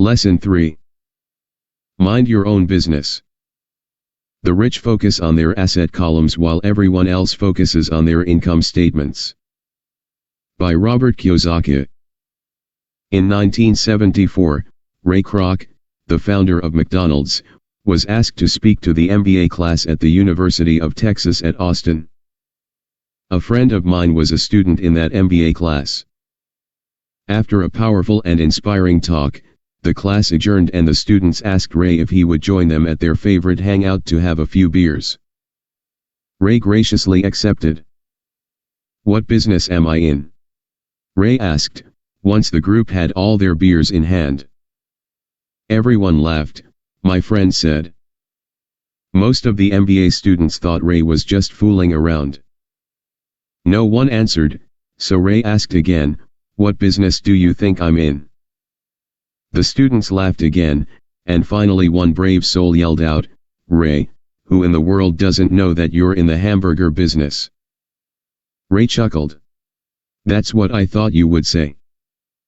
Lesson 3. Mind your own business. The rich focus on their asset columns while everyone else focuses on their income statements. By Robert Kyosaki. In 1974, Ray Kroc, the founder of McDonald's, was asked to speak to the MBA class at the University of Texas at Austin. A friend of mine was a student in that MBA class. After a powerful and inspiring talk, the class adjourned and the students asked Ray if he would join them at their favorite hangout to have a few beers. Ray graciously accepted. "What business am I in?" Ray asked, once the group had all their beers in hand. Everyone laughed, my friend said. Most of the MBA students thought Ray was just fooling around. No one answered, so Ray asked again, "What business do you think I'm in?" The students laughed again, and finally one brave soul yelled out, "Ray, who in the world doesn't know that you're in the hamburger business?" Ray chuckled. "That's what I thought you would say."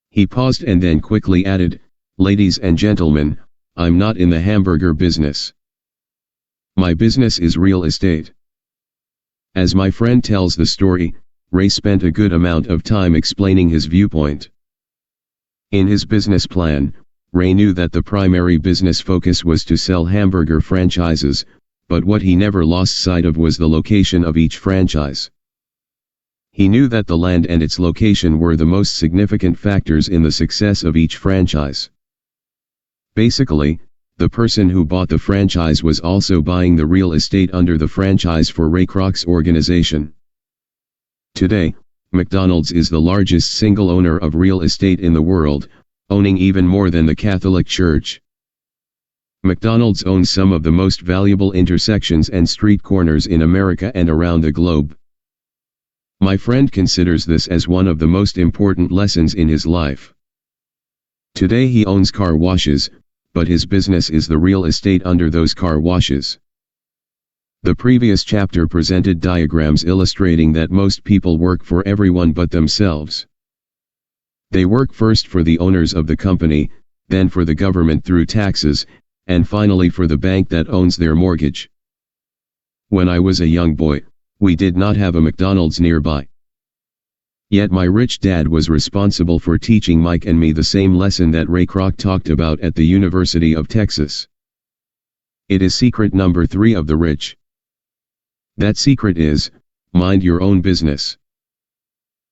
He paused and then quickly added, "Ladies and gentlemen, I'm not in the hamburger business. My business is real estate." As my friend tells the story, Ray spent a good amount of time explaining his viewpoint. In his business plan, Ray knew that the primary business focus was to sell hamburger franchises, but what he never lost sight of was the location of each franchise. He knew that the land and its location were the most significant factors in the success of each franchise. Basically, the person who bought the franchise was also buying the real estate under the franchise for Ray Kroc's organization. Today, McDonald's is the largest single owner of real estate in the world, owning even more than the Catholic Church. McDonald's owns some of the most valuable intersections and street corners in America and around the globe. My friend considers this as one of the most important lessons in his life. Today he owns car washes, but his business is the real estate under those car washes. The previous chapter presented diagrams illustrating that most people work for everyone but themselves. They work first for the owners of the company, then for the government through taxes, and finally for the bank that owns their mortgage. When I was a young boy, we did not have a McDonald's nearby. Yet my rich dad was responsible for teaching Mike and me the same lesson that Ray Kroc talked about at the University of Texas. It is secret number 3 of the rich. That secret is, mind your own business.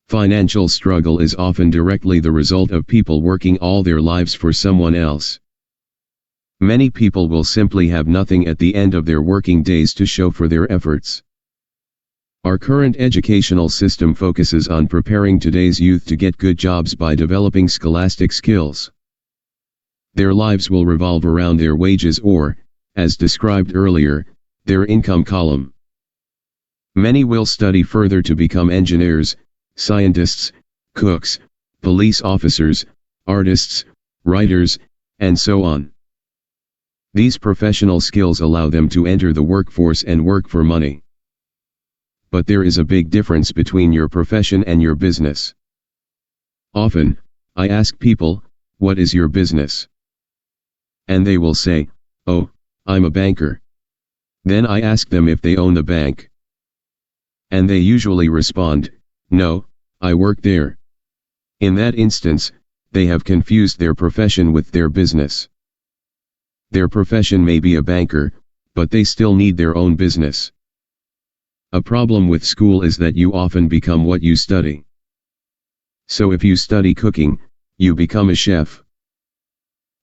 Financial struggle is often directly the result of people working all their lives for someone else. Many people will simply have nothing at the end of their working days to show for their efforts. Our current educational system focuses on preparing today's youth to get good jobs by developing scholastic skills. Their lives will revolve around their wages or, as described earlier, their income column. Many will study further to become engineers, scientists, cooks, police officers, artists, writers, and so on. These professional skills allow them to enter the workforce and work for money. But there is a big difference between your profession and your business. Often, I ask people, "What is your business?" And they will say, "Oh, I'm a banker." Then I ask them if they own the bank. And they usually respond, "No, I work there." In that instance, they have confused their profession with their business. Their profession may be a banker, but they still need their own business. A problem with school is that you often become what you study. So if you study cooking, you become a chef.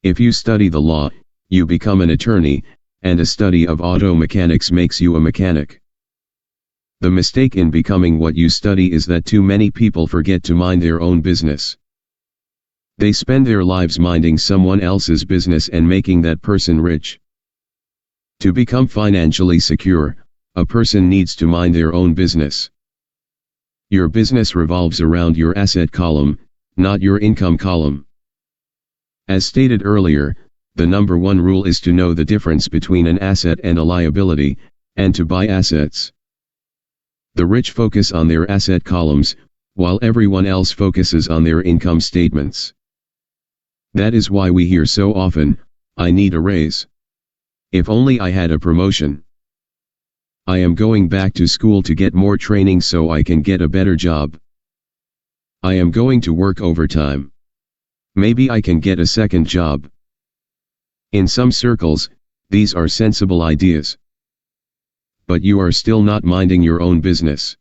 If you study the law, you become an attorney, and a study of auto mechanics makes you a mechanic. The mistake in becoming what you study is that too many people forget to mind their own business. They spend their lives minding someone else's business and making that person rich. To become financially secure, a person needs to mind their own business. Your business revolves around your asset column, not your income column. As stated earlier, the number 1 rule is to know the difference between an asset and a liability, and to buy assets. The rich focus on their asset columns, while everyone else focuses on their income statements. That is why we hear so often, "I need a raise. If only I had a promotion. I am going back to school to get more training so I can get a better job. I am going to work overtime. Maybe I can get a second job." In some circles, these are sensible ideas. But you are still not minding your own business.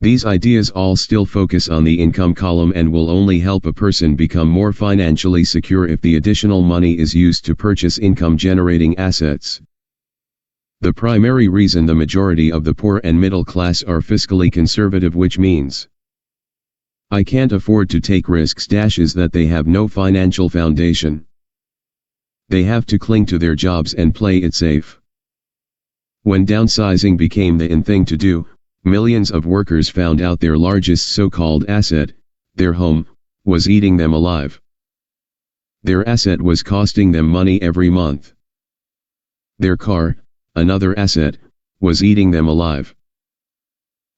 These ideas all still focus on the income column and will only help a person become more financially secure if the additional money is used to purchase income-generating assets. The primary reason the majority of the poor and middle class are fiscally conservative, which means I can't afford to take risks, is that they have no financial foundation. They have to cling to their jobs and play it safe. When downsizing became the in thing to do, millions of workers found out their largest so-called asset, their home, was eating them alive. Their asset was costing them money every month. Their car, another asset, was eating them alive.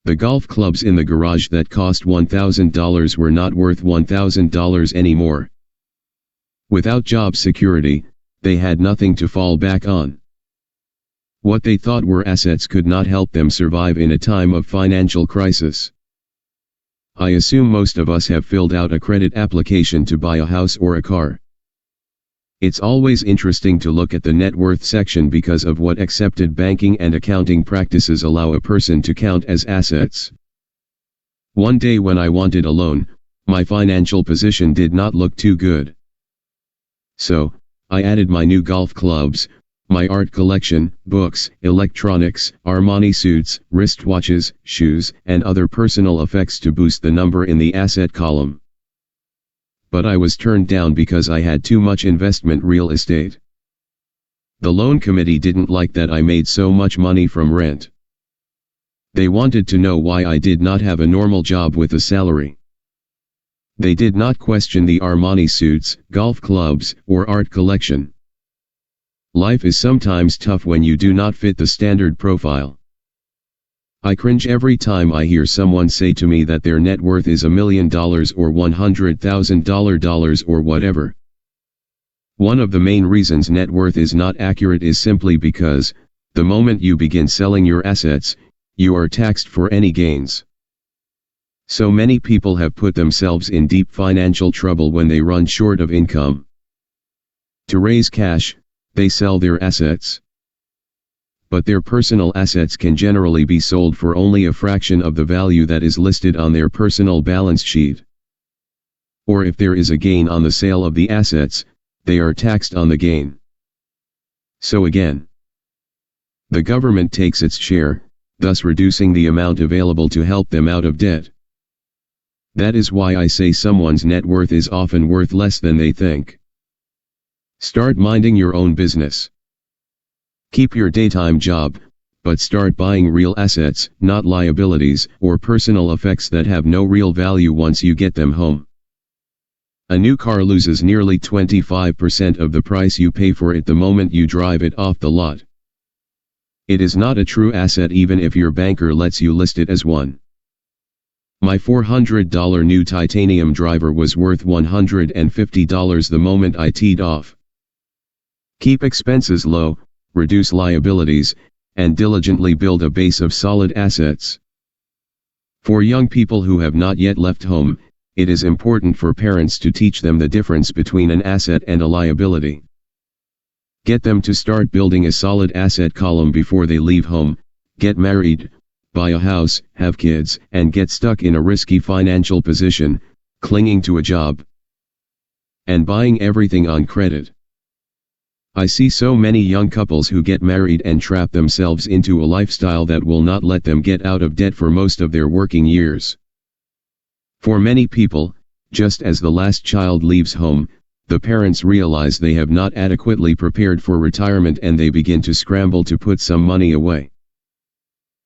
The golf clubs in the garage that cost $1,000 were not worth $1,000 anymore. Without job security, they had nothing to fall back on. What they thought were assets could not help them survive in a time of financial crisis. I assume most of us have filled out a credit application to buy a house or a car. It's always interesting to look at the net worth section because of what accepted banking and accounting practices allow a person to count as assets. One day when I wanted a loan, my financial position did not look too good. So, I added my new golf clubs, my art collection, books, electronics, Armani suits, wristwatches, shoes, and other personal effects to boost the number in the asset column. But I was turned down because I had too much investment real estate. The loan committee didn't like that I made so much money from rent. They wanted to know why I did not have a normal job with a salary. They did not question the Armani suits, golf clubs, or art collection. Life is sometimes tough when you do not fit the standard profile. I cringe every time I hear someone say to me that their net worth is $1 million or $100,000 or whatever. One of the main reasons net worth is not accurate is simply because, the moment you begin selling your assets, you are taxed for any gains. So many people have put themselves in deep financial trouble when they run short of income. To raise cash, they sell their assets. But their personal assets can generally be sold for only a fraction of the value that is listed on their personal balance sheet. Or if there is a gain on the sale of the assets, they are taxed on the gain. So again, the government takes its share, thus reducing the amount available to help them out of debt. That is why I say someone's net worth is often worth less than they think. Start minding your own business. Keep your daytime job, but start buying real assets, not liabilities or personal effects that have no real value once you get them home. A new car loses nearly 25% of the price you pay for it the moment you drive it off the lot. It is not a true asset even if your banker lets you list it as one. My $400 new titanium driver was worth $150 the moment I teed off. Keep expenses low, reduce liabilities, and diligently build a base of solid assets. For young people who have not yet left home, it is important for parents to teach them the difference between an asset and a liability. Get them to start building a solid asset column before they leave home, get married, buy a house, have kids, and get stuck in a risky financial position, clinging to a job, and buying everything on credit. I see so many young couples who get married and trap themselves into a lifestyle that will not let them get out of debt for most of their working years. For many people, just as the last child leaves home, the parents realize they have not adequately prepared for retirement and they begin to scramble to put some money away.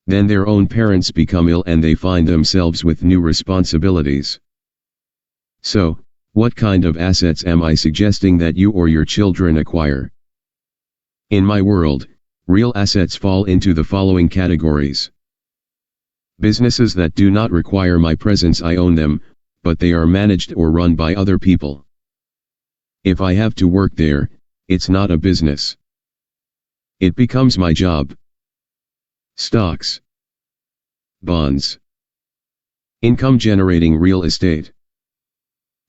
Then their own parents become ill and they find themselves with new responsibilities. So, what kind of assets am I suggesting that you or your children acquire? In my world, real assets fall into the following categories. Businesses that do not require my presence, I own them, but they are managed or run by other people. If I have to work there, it's not a business. It becomes my job. Stocks. Bonds. Income-generating real estate.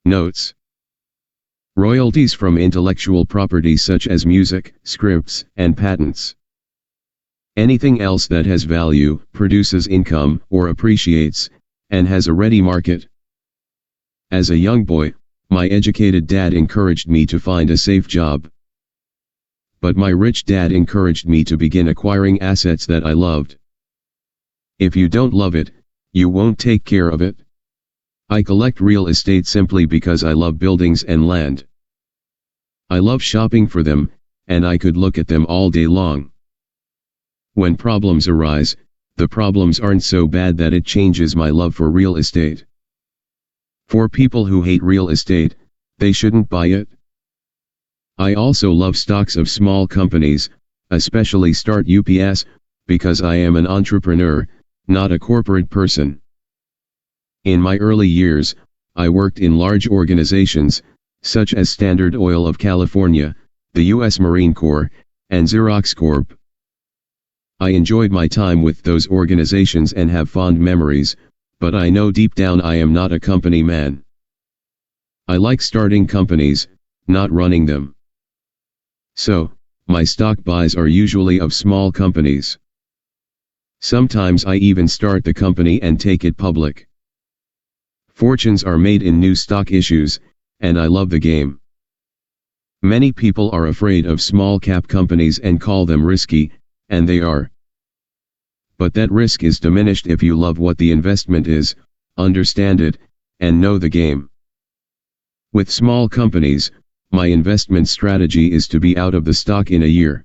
Notes. Royalties from intellectual property such as music, scripts, and patents. Anything else that has value, produces income, or appreciates, and has a ready market. As a young boy, my educated dad encouraged me to find a safe job. But my rich dad encouraged me to begin acquiring assets that I loved. If you don't love it, you won't take care of it. I collect real estate simply because I love buildings and land. I love shopping for them, and I could look at them all day long. When problems arise, the problems aren't so bad that it changes my love for real estate. For people who hate real estate, they shouldn't buy it. I also love stocks of small companies, especially Start UPS, because I am an entrepreneur, not a corporate person. In my early years, I worked in large organizations, such as Standard Oil of California, the U.S. Marine Corps, and Xerox Corp. I enjoyed my time with those organizations and have fond memories, but I know deep down I am not a company man. I like starting companies, not running them. So, my stock buys are usually of small companies. Sometimes I even start the company and take it public. Fortunes are made in new stock issues, and I love the game. Many people are afraid of small cap companies and call them risky, and they are. But that risk is diminished if you love what the investment is, understand it, and know the game. With small companies, my investment strategy is to be out of the stock in a year.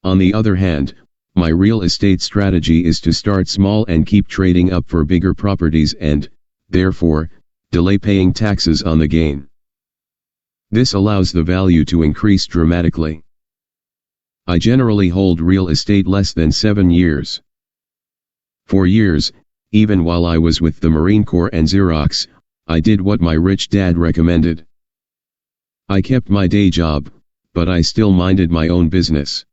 On the other hand, my real estate strategy is to start small and keep trading up for bigger properties and, therefore, delay paying taxes on the gain. This allows the value to increase dramatically. I generally hold real estate less than 7 years. For years, even while I was with the Marine Corps and Xerox, I did what my rich dad recommended. I kept my day job, but I still minded my own business.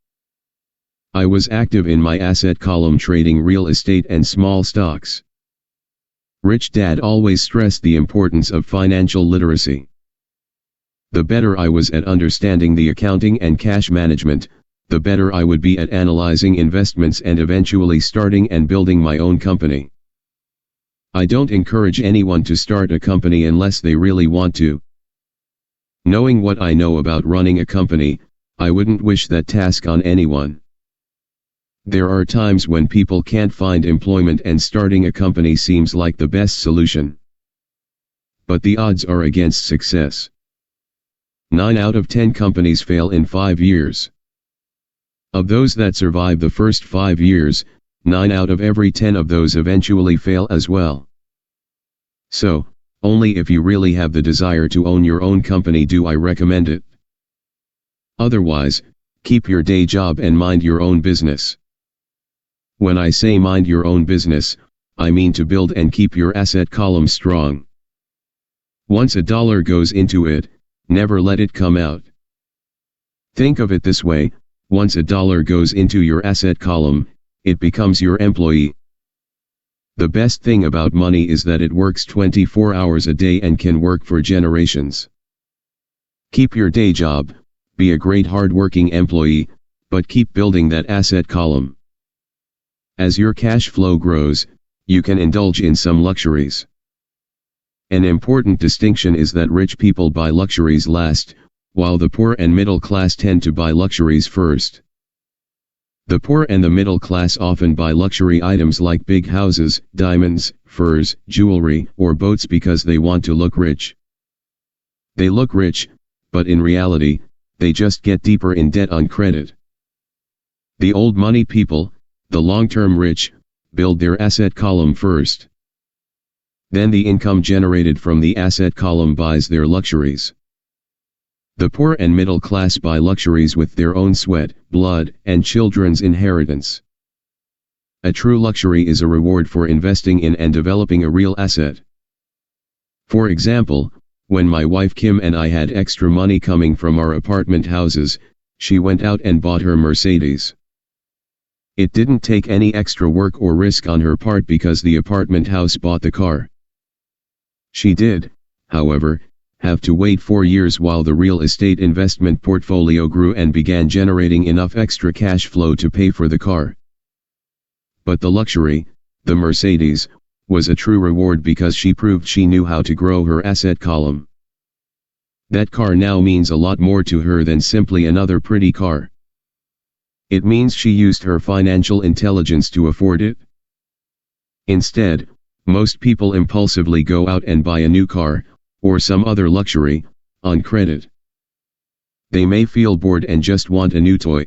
I was active in my asset column trading real estate and small stocks. Rich Dad always stressed the importance of financial literacy. The better I was at understanding the accounting and cash management, the better I would be at analyzing investments and eventually starting and building my own company. I don't encourage anyone to start a company unless they really want to. Knowing what I know about running a company, I wouldn't wish that task on anyone. There are times when people can't find employment and starting a company seems like the best solution. But the odds are against success. 9 out of 10 companies fail in 5 years. Of those that survive the first 5 years, 9 out of every 10 of those eventually fail as well. So, only if you really have the desire to own your own company do I recommend it. Otherwise, keep your day job and mind your own business. When I say mind your own business, I mean to build and keep your asset column strong. Once a dollar goes into it, never let it come out. Think of it this way, once a dollar goes into your asset column, it becomes your employee. The best thing about money is that it works 24 hours a day and can work for generations. Keep your day job, be a great hard-working employee, but keep building that asset column. As your cash flow grows, you can indulge in some luxuries. An important distinction is that rich people buy luxuries last, while the poor and middle class tend to buy luxuries first. The poor and the middle class often buy luxury items like big houses, diamonds, furs, jewelry, or boats because they want to look rich. They look rich, but in reality, they just get deeper in debt on credit. The old money people, the long-term rich, build their asset column first. Then the income generated from the asset column buys their luxuries. The poor and middle class buy luxuries with their own sweat, blood, and children's inheritance. A true luxury is a reward for investing in and developing a real asset. For example, When my wife Kim and I had extra money coming from our apartment houses, she went out and bought her Mercedes. It didn't take any extra work or risk on her part because the apartment house bought the car. She did, however, have to wait 4 years while the real estate investment portfolio grew and began generating enough extra cash flow to pay for the car. But the luxury, the Mercedes, was a true reward because she proved she knew how to grow her asset column. That car now means a lot more to her than simply another pretty car. It means she used her financial intelligence to afford it. Instead, most people impulsively go out and buy a new car, or some other luxury, on credit. They may feel bored and just want a new toy.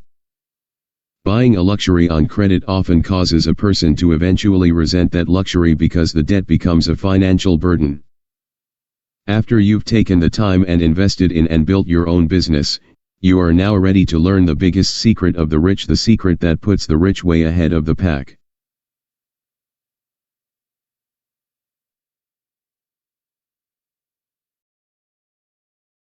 Buying a luxury on credit often causes a person to eventually resent that luxury because the debt becomes a financial burden. After you've taken the time and invested in and built your own business, you are now ready to learn the biggest secret of the rich, the secret that puts the rich way ahead of the pack.